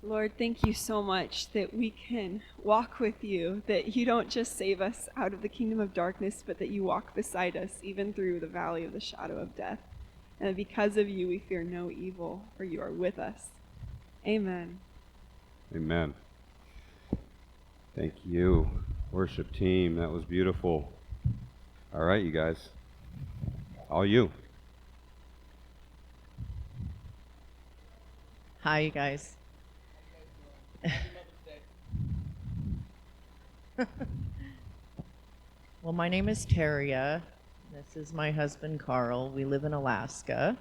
Lord, thank you so much that we can walk with you, that you don't just save us out of the kingdom of darkness, but that you walk beside us even through the valley of the shadow of death. And that because of you, we fear no evil, for you are with us. Amen. Amen. Thank you, worship team. That was beautiful. All right, you guys. All you. Hi, you guys. Well, my name is Terria. This is my husband, Carl. We live in Alaska,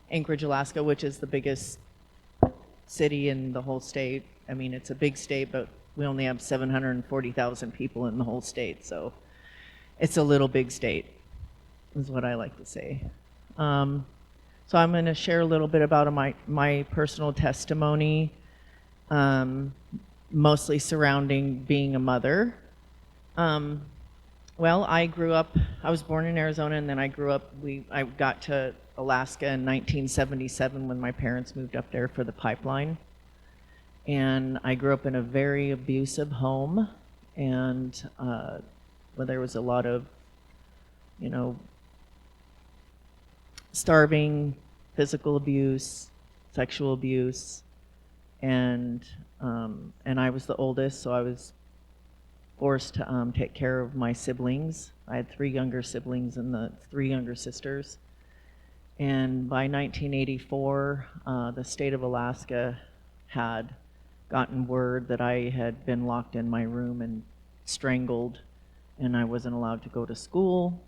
Anchorage, Alaska, which is the biggest city in the whole state. I mean, it's a big state, but we only have 740,000 people in the whole state, so it's a little big state, is what I like to say. So I'm going to share a little bit about my personal testimony, mostly surrounding being a mother. Well, I was born in Arizona, and then I got to Alaska in 1977 when my parents moved up there for the pipeline. And I grew up in a very abusive home, and where there was a lot of, starving, physical abuse, sexual abuse, and I was the oldest, so I was forced to take care of my siblings. I had 3 younger siblings and 3 younger sisters. And by 1984, the state of Alaska had gotten word that I had been locked in my room and strangled, and I wasn't allowed to go to school.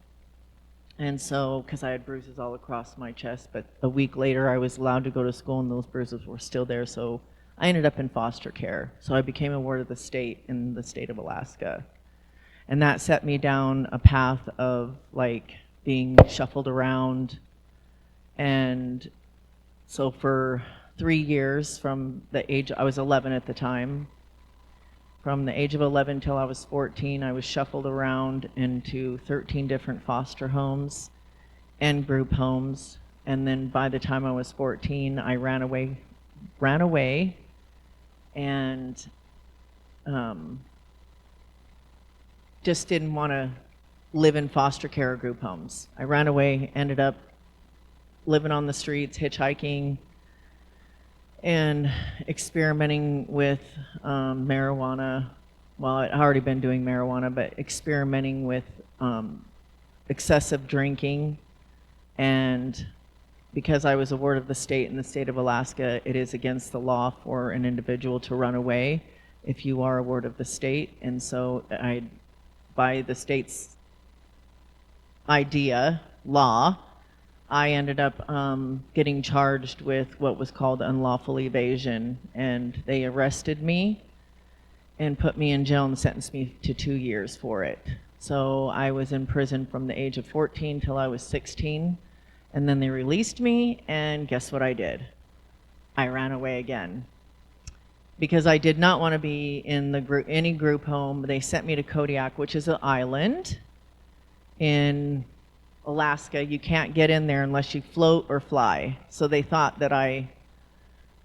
And so, because I had bruises all across my chest, but a week later I was allowed to go to school and those bruises were still there, so I ended up in foster care. So I became a ward of the state in the state of Alaska. And that set me down a path of being shuffled around. And so for 3 years, from the age, I was 11 at the time, from the age of 11 till I was 14, I was shuffled around into 13 different foster homes and group homes. And then by the time I was 14, I ran away and just didn't want to live in foster care or group homes. I ran away, ended up living on the streets, hitchhiking, and experimenting with marijuana. Well, I'd already been doing marijuana, but experimenting with excessive drinking. And because I was a ward of the state in the state of Alaska, it is against the law for an individual to run away if you are a ward of the state. And so by the state's law, I ended up getting charged with what was called unlawful evasion, and they arrested me and put me in jail and sentenced me to 2 years for it. So I was in prison from the age of 14 till I was 16, and then they released me, and guess what I did? I ran away again. Because I did not want to be in any group home. They sent me to Kodiak, which is an island in Alaska. You can't get in there unless you float or fly. So they thought that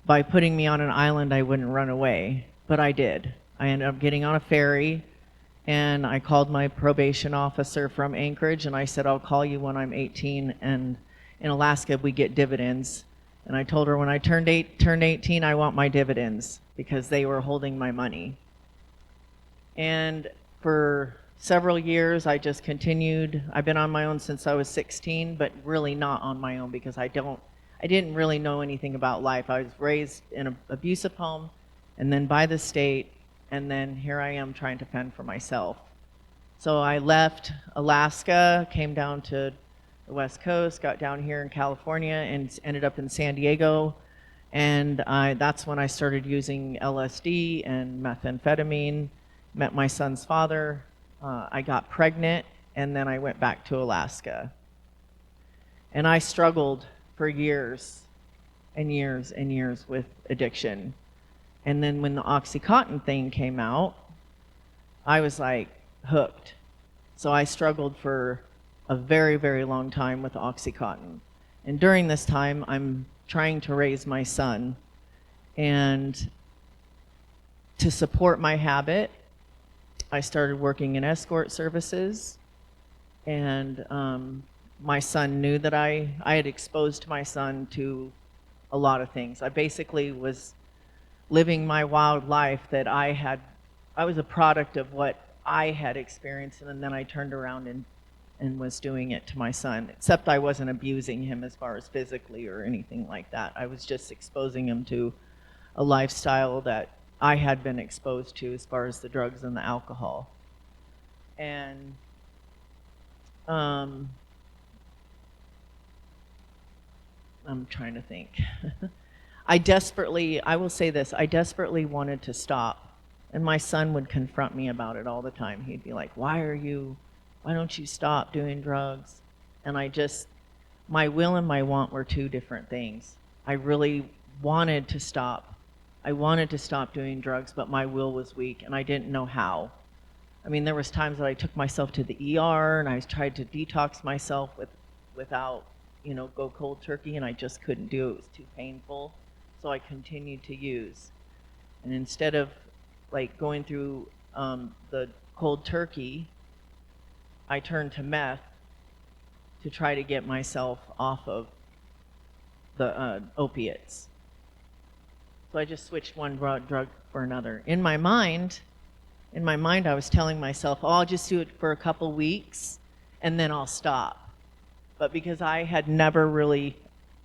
by putting me on an island, I wouldn't run away, but I did. I ended up getting on a ferry, and I called my probation officer from Anchorage, and I said, I'll call you when I'm 18, and in Alaska, we get dividends. And I told her when I turned 18, I want my dividends, because they were holding my money. And for several years, I just continued. I've been on my own since I was 16, but really not on my own because I didn't really know anything about life. I was raised in an abusive home, and then by the state, and then here I am trying to fend for myself. So I left Alaska, came down to the West Coast, got down here in California, and ended up in San Diego. And that's when I started using LSD and methamphetamine, met my son's father. I got pregnant, and then I went back to Alaska. And I struggled for years and years and years with addiction. And then when the OxyContin thing came out, I was hooked. So I struggled for a very, very long time with OxyContin. And during this time, I'm trying to raise my son. And to support my habit, I started working in escort services. And my son knew that I had exposed my son to a lot of things. I basically was living my wild life that I was a product of what I had experienced, and then I turned around and was doing it to my son, except I wasn't abusing him as far as physically or anything like that. I was just exposing him to a lifestyle that I had been exposed to as far as the drugs and the alcohol. And I'm trying to think. I will say this, I desperately wanted to stop. And my son would confront me about it all the time. He'd be like, why don't you stop doing drugs? And my will and my want were two different things. I really wanted to stop. I wanted to stop doing drugs, but my will was weak and I didn't know how. I mean, there was times that I took myself to the ER and I tried to detox myself without, go cold turkey, and I just couldn't do it. It was too painful. So I continued to use. And instead of going through the cold turkey, I turned to meth to try to get myself off of the opiates. So I just switched one drug for another. In my mind, I was telling myself, I'll just do it for a couple weeks and then I'll stop. But because I had never really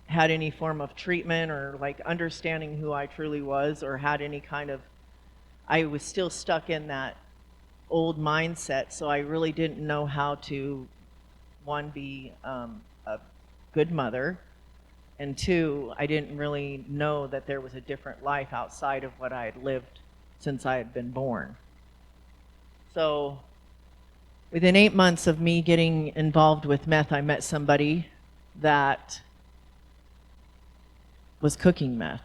had any form of treatment or understanding who I truly was, or had any kind of, I was still stuck in that old mindset, so I really didn't know how to, one, be a good mother, and two, I didn't really know that there was a different life outside of what I had lived since I had been born. So within 8 months of me getting involved with meth, I met somebody that was cooking meth.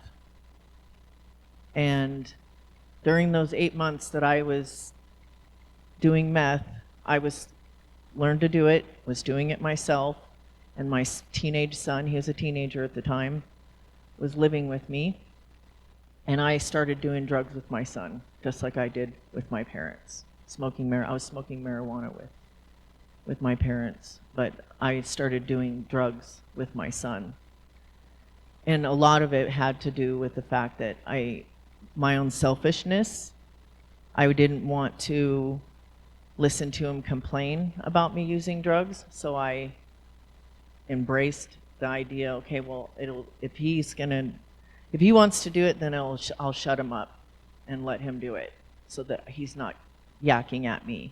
And during those 8 months that I was doing meth, I learned to do it, was doing it myself, and my teenage son, he was a teenager at the time, was living with me. And I started doing drugs with my son, just like I did with my parents. I was smoking marijuana with my parents, but I started doing drugs with my son. And a lot of it had to do with the fact that my own selfishness, I didn't want to listen to him complain about me using drugs, so I embraced the idea, okay, well, if he wants to do it, then I'll shut him up and let him do it so that he's not yakking at me.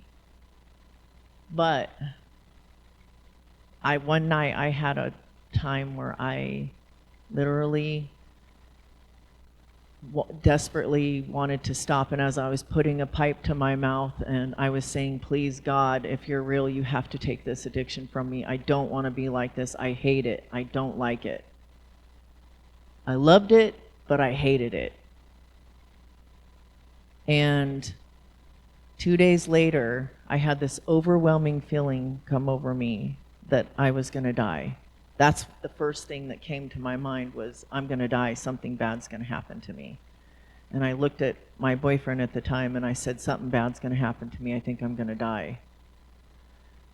But one night I had a time where I literally desperately wanted to stop, and as I was putting a pipe to my mouth and I was saying, please God, if you're real, you have to take this addiction from me. I don't want to be like this. I hate it. I don't like it. I loved it, but I hated it. And 2 days later, I had this overwhelming feeling come over me that I was going to die. That's the first thing that came to my mind was, I'm going to die. Something bad's going to happen to me. And I looked at my boyfriend at the time and I said, something bad's going to happen to me. I think I'm going to die.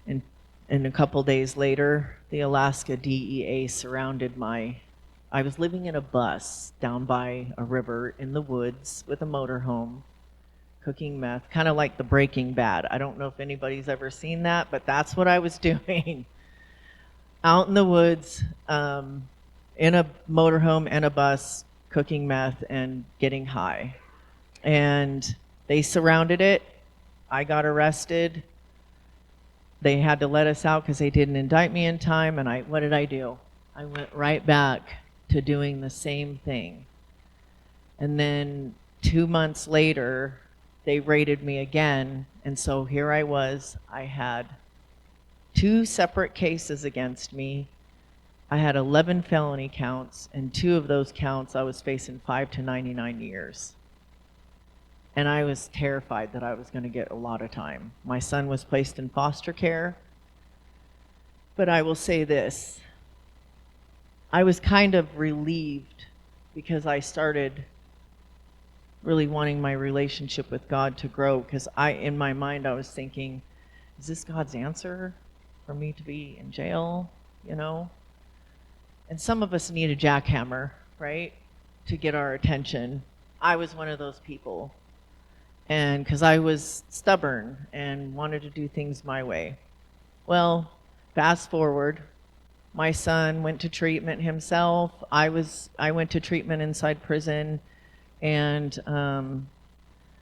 And a couple days later, the Alaska DEA surrounded I was living in a bus down by a river in the woods with a motorhome, cooking meth, kind of like the Breaking Bad. I don't know if anybody's ever seen that, but that's what I was doing. Out in the woods, in a motorhome and a bus, cooking meth and getting high. And they surrounded it. I got arrested. They had to let us out because they didn't indict me in time. And what did I do? I went right back to doing the same thing. And then 2 months later, they raided me again. And so here I was. I had 2 separate cases against me. I had 11 felony counts, and 2 of those counts I was facing 5 to 99 years. And I was terrified that I was going to get a lot of time. My son was placed in foster care. But I will say this. I was kind of relieved because I started really wanting my relationship with God to grow, because in my mind, I was thinking, is this God's answer for me to be in jail, you know? And some of us need a jackhammer, right, to get our attention. I was one of those people. And because I was stubborn and wanted to do things my way. Well, fast forward, my son went to treatment himself. I went to treatment inside prison, and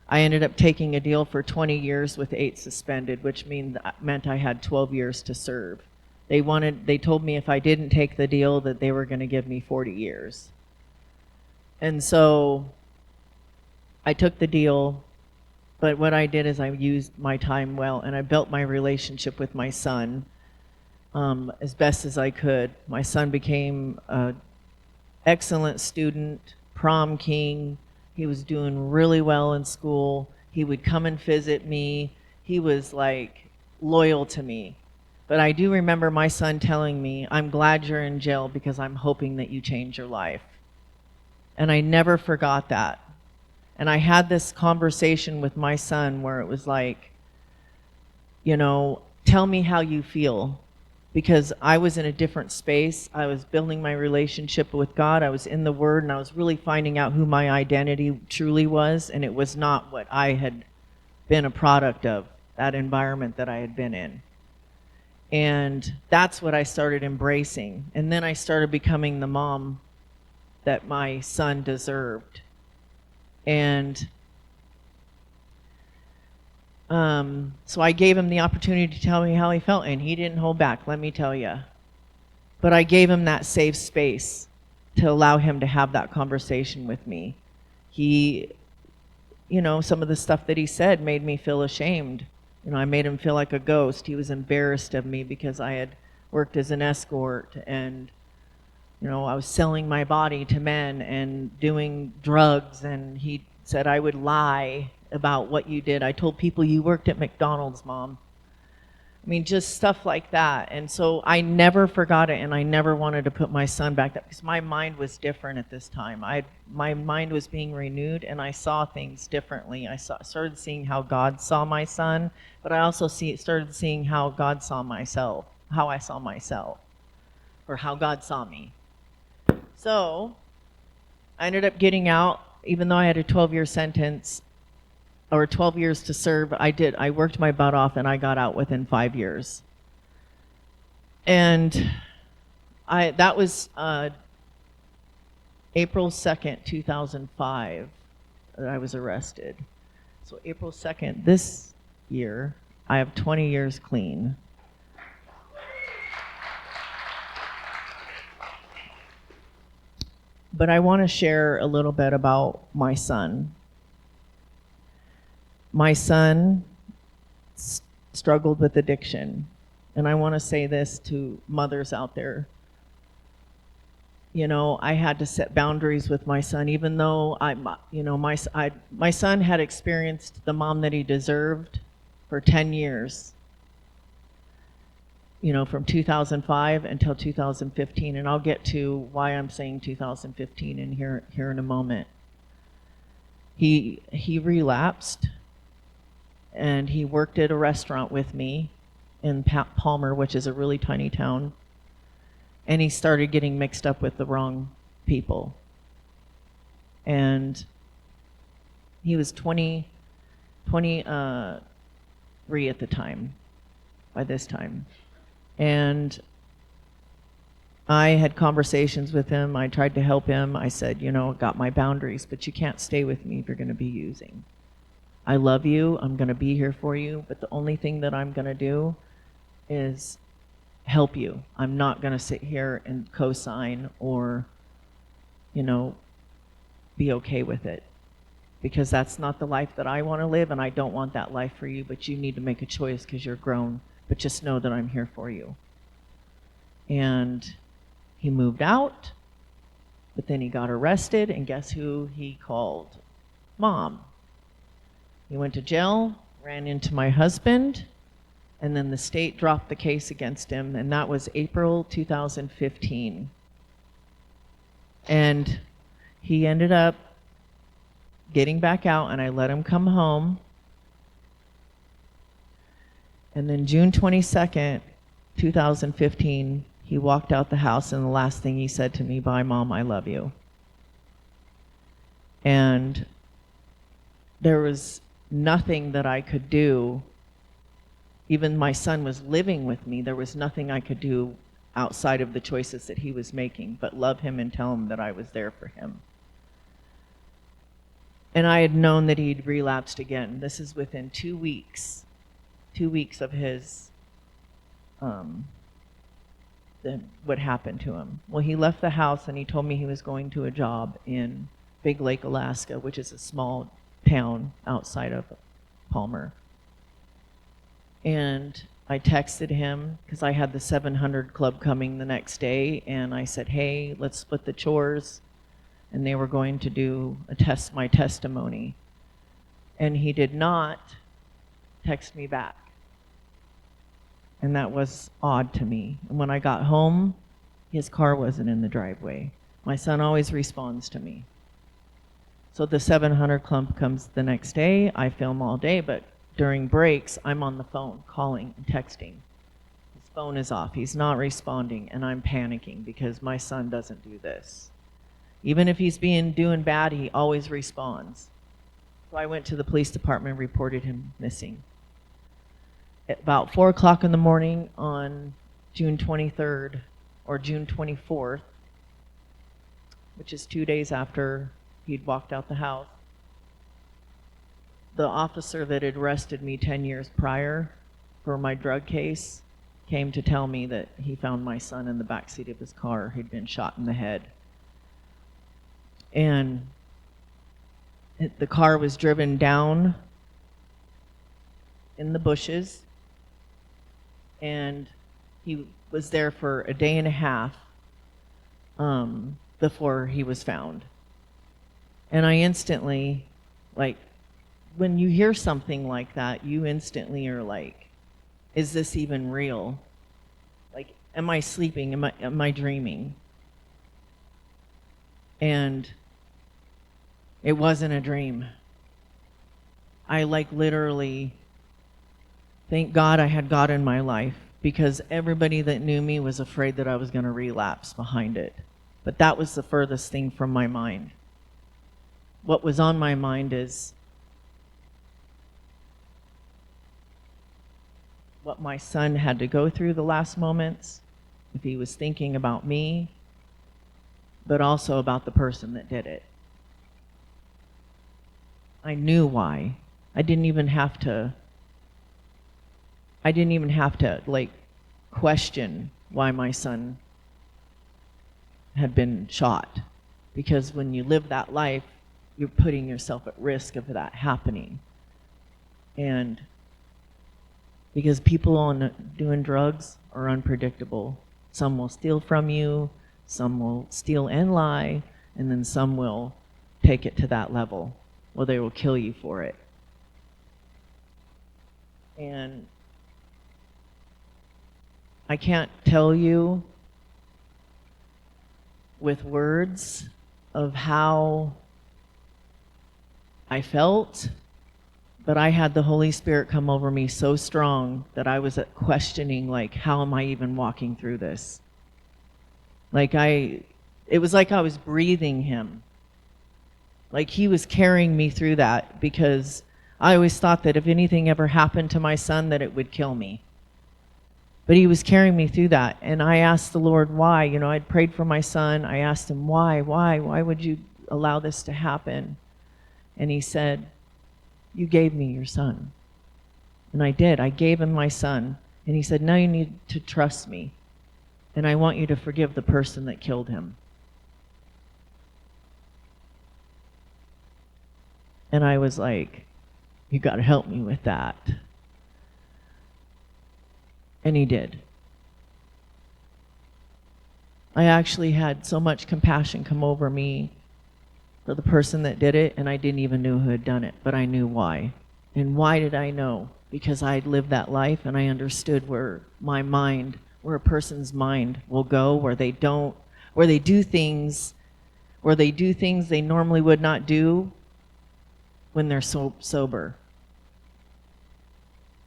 I ended up taking a deal for 20 years with 8 suspended, which meant I had 12 years to serve. They told me if I didn't take the deal that they were going to give me 40 years. And so I took the deal, but what I did is I used my time well, and I built my relationship with my son as best as I could. My son became an excellent student, prom king. He was doing really well in school. He would come and visit me. He was like loyal to me. But I do remember my son telling me, "I'm glad you're in jail because I'm hoping that you change your life." And I never forgot that. And I had this conversation with my son where it was like, you know, tell me how you feel. Because I was in a different space. I was building my relationship with God. I was in the Word, and I was really finding out who my identity truly was. And it was not what I had been a product of, that environment that I had been in. And that's what I started embracing. And then I started becoming the mom that my son deserved. And so I gave him the opportunity to tell me how he felt, and he didn't hold back, let me tell you. But I gave him that safe space to allow him to have that conversation with me. He, you know, some of the stuff that he said made me feel ashamed. You know, I made him feel like a ghost. He was embarrassed of me because I had worked as an escort, and, you know, I was selling my body to men and doing drugs, and he said I would lie about what you did. I told people you worked at McDonald's, Mom. I mean, just stuff like that. And so I never forgot it, and I never wanted to put my son back there because my mind was different at this time. My mind was being renewed, and I saw things differently. I started seeing how God saw my son, but I also started seeing how God saw myself, how I saw myself, or how God saw me. So I ended up getting out, even though I had a 12-year sentence, or 12 years to serve. I worked my butt off, and I got out within 5 years. And that was April 2nd, 2005, that I was arrested. So April 2nd this year, I have 20 years clean. But I want to share a little bit about my son. My son struggled with addiction. And I want to say this to mothers out there. You know, I had to set boundaries with my son, even though my son had experienced the mom that he deserved for 10 years. You know, from 2005 until 2015, and I'll get to why I'm saying 2015 in here in a moment. He relapsed, and he worked at a restaurant with me in Palmer, which is a really tiny town, and he started getting mixed up with the wrong people. And he was 23 at the time, by this time. And I had conversations with him. I tried to help him. I said, you know, got my boundaries, but you can't stay with me if you're going to be using. I love you. I'm going to be here for you. But the only thing that I'm going to do is help you. I'm not going to sit here and co-sign or, you know, be okay with it. Because that's not the life that I want to live, and I don't want that life for you. But you need to make a choice because you're grown. But just know that I'm here for you. And he moved out, but then he got arrested, and guess who he called? Mom. He went to jail, ran into my husband, and then the state dropped the case against him, and that was April 2015. And he ended up getting back out, and I let him come home. And then June 22nd, 2015, he walked out the house, and the last thing he said to me, "Bye, Mom, I love you." And there was nothing that I could do. Even my son was living with me. There was nothing I could do outside of the choices that he was making, but love him and tell him that I was there for him. And I had known that he'd relapsed again. This is within 2 weeks. 2 weeks of his, what happened to him. Well, he left the house and he told me he was going to a job in Big Lake, Alaska, which is a small town outside of Palmer. And I texted him because I had the 700 Club coming the next day, and I said, "Hey, let's split the chores." And they were going to do my testimony. And he did not text me back. And that was odd to me. And when I got home, his car wasn't in the driveway. My son always responds to me. So the 700 Club comes the next day. I film all day, but during breaks, I'm on the phone calling and texting. His phone is off. He's not responding, and I'm panicking because my son doesn't do this. Even if he's doing bad, he always responds. So I went to the police department and reported him missing. At about 4 o'clock in the morning on June 23rd or June 24th, which is 2 days after he'd walked out the house, the officer that had arrested me 10 years prior for my drug case came to tell me that he found my son in the backseat of his car. He'd been shot in the head. And the car was driven down in the bushes, and he was there for a day and a half before he was found. And I instantly, like, when you hear something like that, you instantly are like, is this even real? Like, am I sleeping? Am I dreaming? And it wasn't a dream. I literally, thank God I had God in my life, because everybody that knew me was afraid that I was going to relapse behind it. But that was the furthest thing from my mind. What was on my mind is what my son had to go through the last moments, if he was thinking about me, but also about the person that did it. I knew why. I didn't even have to like question why my son had been shot, because when you live that life, you're putting yourself at risk of that happening. And because people on doing drugs are unpredictable. Some will steal from you, some will steal and lie, and then some will take it to that level. Well, they will kill you for it. And I can't tell you with words of how I felt, but I had the Holy Spirit come over me so strong that I was questioning, like, how am I even walking through this? It was like I was breathing him. Like he was carrying me through that, because I always thought that if anything ever happened to my son, that it would kill me. But he was carrying me through that. And I asked the Lord why. You know, I'd prayed for my son. I asked him, why would you allow this to happen? And he said, you gave me your son. And I did. I gave him my son. And he said, now you need to trust me. And I want you to forgive the person that killed him. And I was like, you got to help me with that. And he did. I actually had so much compassion come over me for the person that did it, and I didn't even know who had done it, but I knew why. And why did I know? Because I'd lived that life, and I understood where a person's mind will go, where they do things they normally would not do, when they're sober.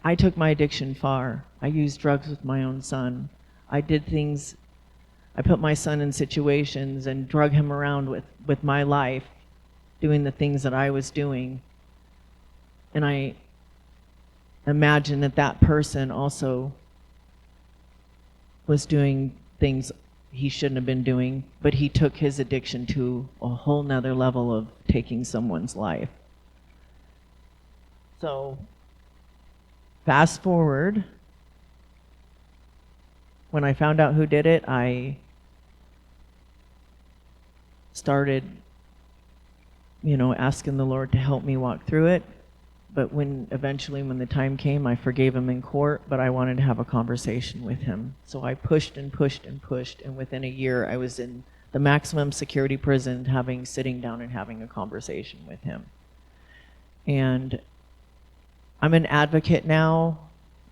I took my addiction far. I used drugs with my own son. I did things, I put my son in situations and drug him around with my life, doing the things that I was doing. And I imagine that that person also was doing things he shouldn't have been doing, but he took his addiction to a whole nother level of taking someone's life. So, fast forward, when I found out who did it, I started, asking the Lord to help me walk through it. But eventually when the time came, I forgave him in court, but I wanted to have a conversation with him. So I pushed and pushed and pushed, and within a year I was in the maximum security prison, sitting down and having a conversation with him. And I'm an advocate now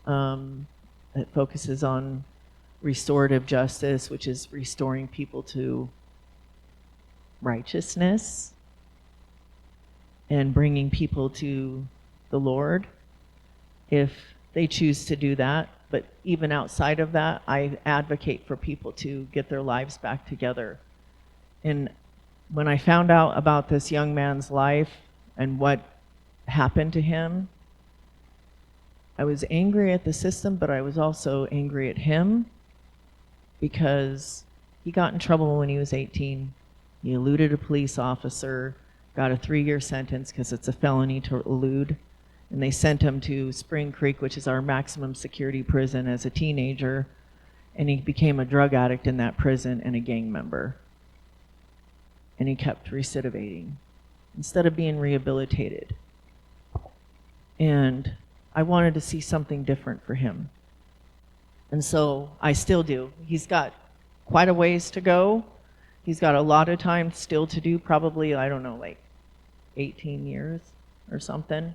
that focuses on restorative justice, which is restoring people to righteousness and bringing people to the Lord if they choose to do that. But even outside of that, I advocate for people to get their lives back together. And when I found out about this young man's life and what happened to him, I was angry at the system, but I was also angry at him because he got in trouble when he was 18. He eluded a police officer, got a 3-year sentence because it's a felony to elude. And they sent him to Spring Creek, which is our maximum security prison, as a teenager. And he became a drug addict in that prison and a gang member. And he kept recidivating instead of being rehabilitated. And I wanted to see something different for him. And so I still do. He's got quite a ways to go. He's got a lot of time still to do, probably, I don't know, like 18 years or something.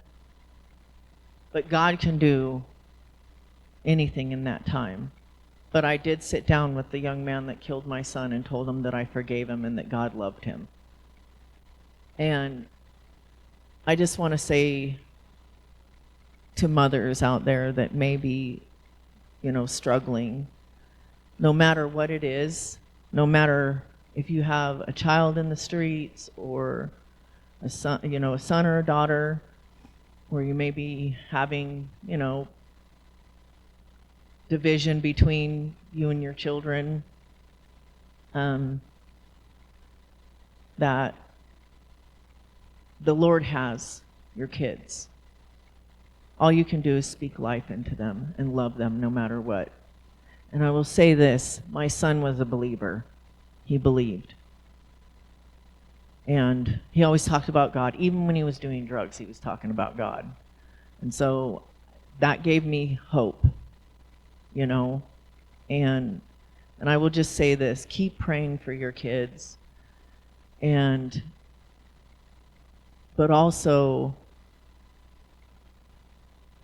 But God can do anything in that time. But I did sit down with the young man that killed my son and told him that I forgave him and that God loved him. And I just want to say to mothers out there that may be, struggling, no matter what it is, no matter if you have a child in the streets or a son or a daughter, or you may be having, division between you and your children, that the Lord has your kids. All you can do is speak life into them and love them no matter what. And I will say this, my son was a believer. He believed. And he always talked about God. Even when he was doing drugs, he was talking about God. And so that gave me hope, And I will just say this, keep praying for your kids. But also,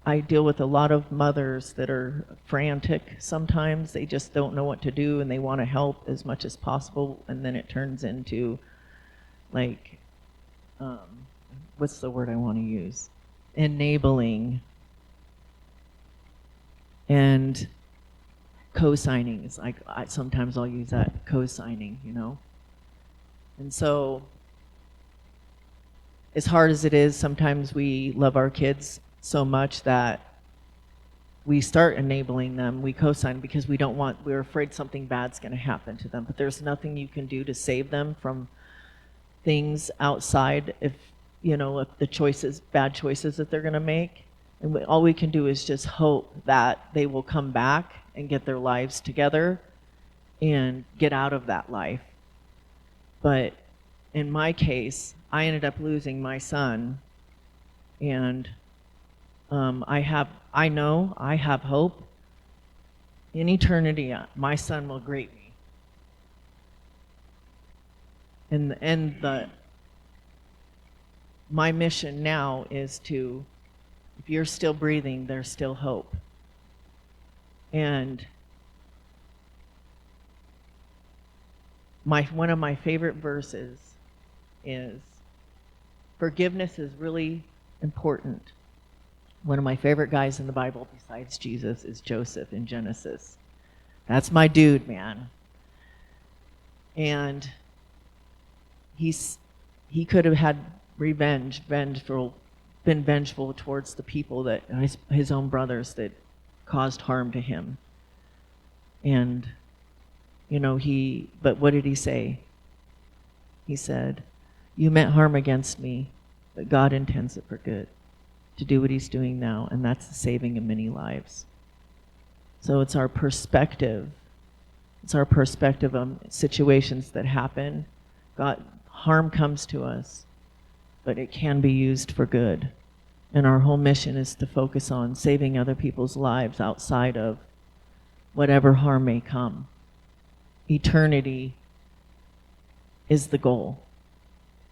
I deal with a lot of mothers that are frantic sometimes. They just don't know what to do and they want to help as much as possible. And then it turns into what's the word I want to use? Enabling and co-signing. It's like sometimes I'll use that, co-signing, And so as hard as it is, sometimes we love our kids so much that we start enabling them, we co-sign because we're afraid something bad's going to happen to them. But there's nothing you can do to save them from things outside if the bad choices that they're going to make. And all we can do is just hope that they will come back and get their lives together and get out of that life. But in my case, I ended up losing my son, and I know I have hope. In eternity, my son will greet me. My mission now is to, if you're still breathing, there's still hope. And one of my favorite verses is Forgiveness is really important. One of my favorite guys in the Bible besides Jesus is Joseph in Genesis. That's my dude, man. And he could have had been vengeful towards the people that his own brothers that caused harm to him. And but what did he say? He said, "You meant harm against me, but God intends it for good, to do what he's doing now, and that's the saving of many lives." So it's our perspective. It's our perspective on situations that happen. Harm comes to us, but it can be used for good. And our whole mission is to focus on saving other people's lives outside of whatever harm may come. Eternity is the goal.